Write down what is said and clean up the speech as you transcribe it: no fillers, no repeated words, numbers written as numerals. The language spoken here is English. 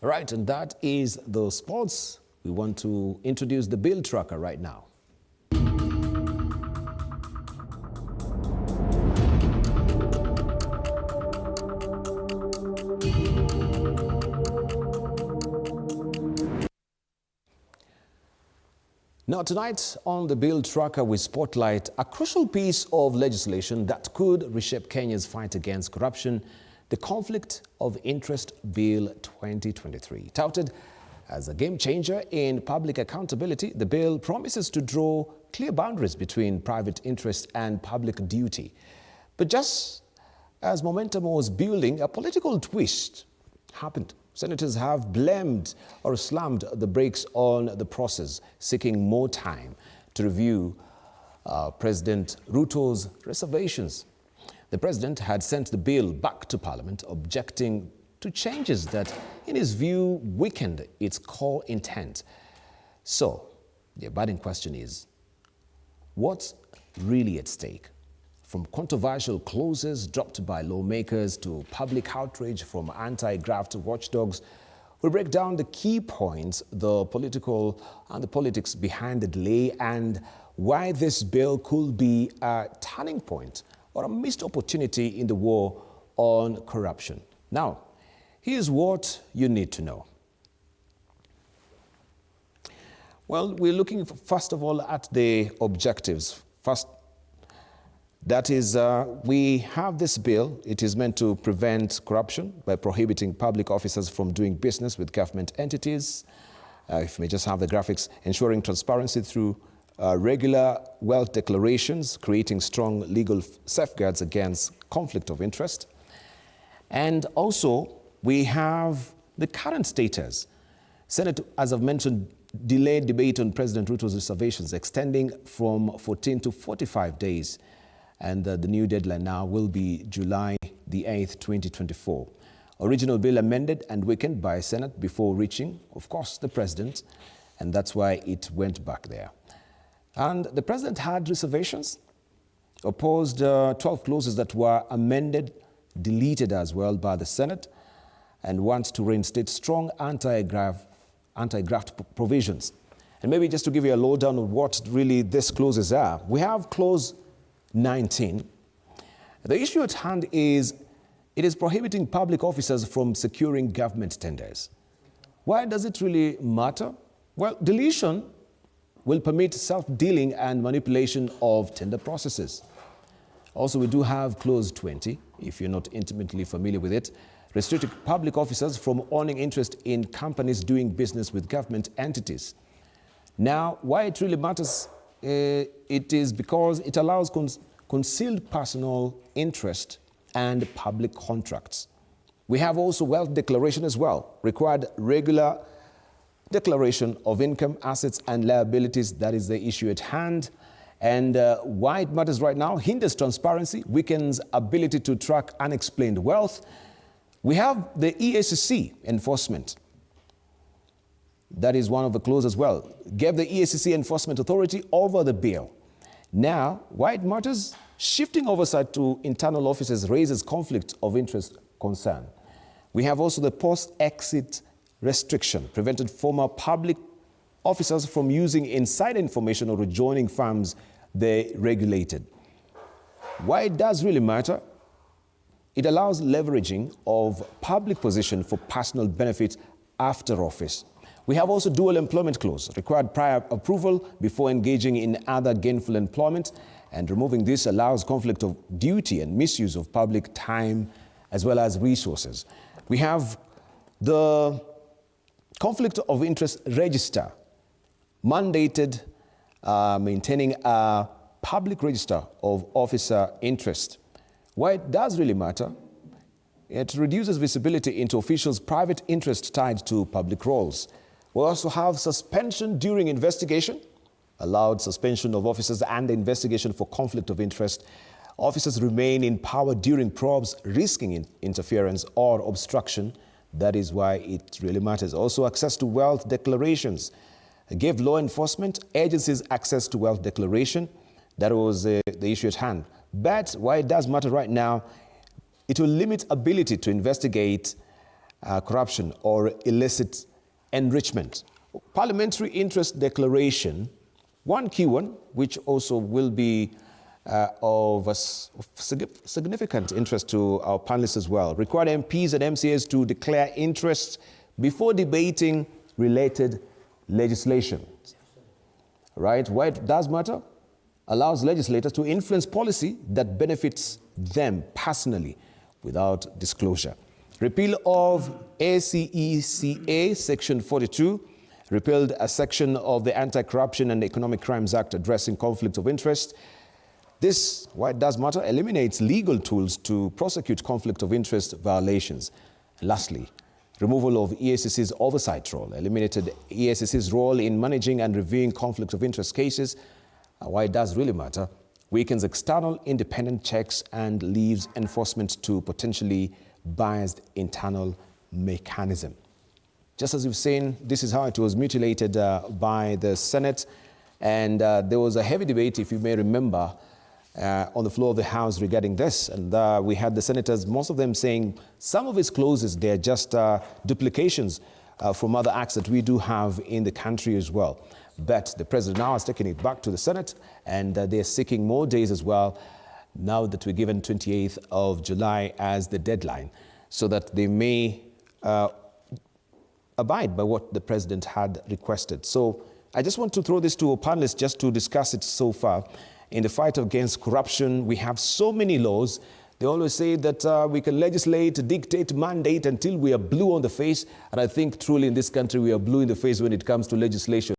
Right, and that is the sports. We want to introduce the bill tracker right now. Now tonight on the bill tracker we spotlight a crucial piece of legislation that could reshape Kenya's fight against corruption, the Conflict of Interest Bill 2023. Touted as a game changer in public accountability, the bill promises to draw clear boundaries between private interest and public duty. But just as momentum was building, a political twist happened. Senators have blamed or slammed the brakes on the process, seeking more time to review President Ruto's reservations. The president had sent the bill back to Parliament, objecting to changes that, in his view, weakened its core intent. So, the abiding question is, what's really at stake? From controversial clauses dropped by lawmakers to public outrage from anti-graft watchdogs, we'll break down the key points, the politics behind the delay, and why this bill could be a turning point or a missed opportunity in the war on corruption. Now, here's what you need to know. Well, we're looking first of all at the objectives. First, that is, we have this bill. It is meant to prevent corruption by prohibiting public officers from doing business with government entities. If we may just have the graphics, ensuring transparency through regular wealth declarations, creating strong legal safeguards against conflict of interest. And also, we have the current status. Senate, as I've mentioned, delayed debate on President Ruto's reservations, extending from 14 to 45 days. And the new deadline now will be July the 8th, 2024. Original bill amended and weakened by Senate before reaching, of course, the president, and that's why it went back there. And the president had reservations, opposed 12 clauses that were amended, deleted as well by the Senate, and wants to reinstate strong anti-graft provisions. And maybe just to give you a lowdown on what really these clauses are, we have clause 19. The issue at hand is it is prohibiting public officers from securing government tenders. Why does it really matter? Well, deletion will permit self-dealing and manipulation of tender processes. Also, we do have clause 20, if you're not intimately familiar with it, restricting public officers from owning interest in companies doing business with government entities. Now, why it really matters, it is because it allows concealed personal interest and public contracts. We have also wealth declaration as well, required regular declaration of income, assets and liabilities. That is the issue at hand. And why it matters right now, hinders transparency, weakens ability to track unexplained wealth. We have the EACC enforcement. That is one of the clauses as well. Gave the EACC enforcement authority over the bill. Now, why it matters? Shifting oversight to internal offices raises conflict of interest concern. We have also the post-exit restriction, prevented former public officers from using inside information or rejoining firms they regulated. Why it does really matter? It allows leveraging of public position for personal benefit after office. We have also dual employment clause, required prior approval before engaging in other gainful employment, and removing this allows conflict of duty and misuse of public time as well as resources. We have the conflict of interest register, mandated maintaining a public register of officer interest. Why it does really matter? It reduces visibility into officials' private interest tied to public roles. We also have suspension during investigation, allowed suspension of officers and investigation for conflict of interest. Officers remain in power during probes, risking interference or obstruction. That is why it really matters. Also, access to wealth declarations. Gave law enforcement agencies access to wealth declaration. That was the issue at hand. But why it does matter right now, it will limit ability to investigate corruption or illicit enrichment. Parliamentary interest declaration, one key one, which also will be of significant interest to our panelists as well. Required MPs and MCAs to declare interest before debating related legislation. Right? Why it does matter? Allows legislators to influence policy that benefits them personally without disclosure. Repeal of ACECA Section 42 repealed a section of the Anti-Corruption and Economic Crimes Act addressing conflict of interest. This, why it does matter, eliminates legal tools to prosecute conflict of interest violations. Lastly, removal of EACC's oversight role, eliminated EACC's role in managing and reviewing conflict of interest cases. Why it does really matter, weakens external independent checks and leaves enforcement to potentially biased internal mechanism. Just as you've seen, this is how it was mutilated by the Senate, and there was a heavy debate, if you may remember, on the floor of the House regarding this, and we had the senators, most of them saying some of its clauses, they're just duplications from other acts that we do have in the country as well. But the president now has taken it back to the Senate, and they're seeking more days as well, now that we're given 28th of July as the deadline, so that they may abide by what the president had requested. So I just want to throw this to our panelists just to discuss it so far. In the fight against corruption, we have so many laws. They always say that we can legislate, dictate, mandate until we are blue on the face. And I think truly in this country, we are blue in the face when it comes to legislation.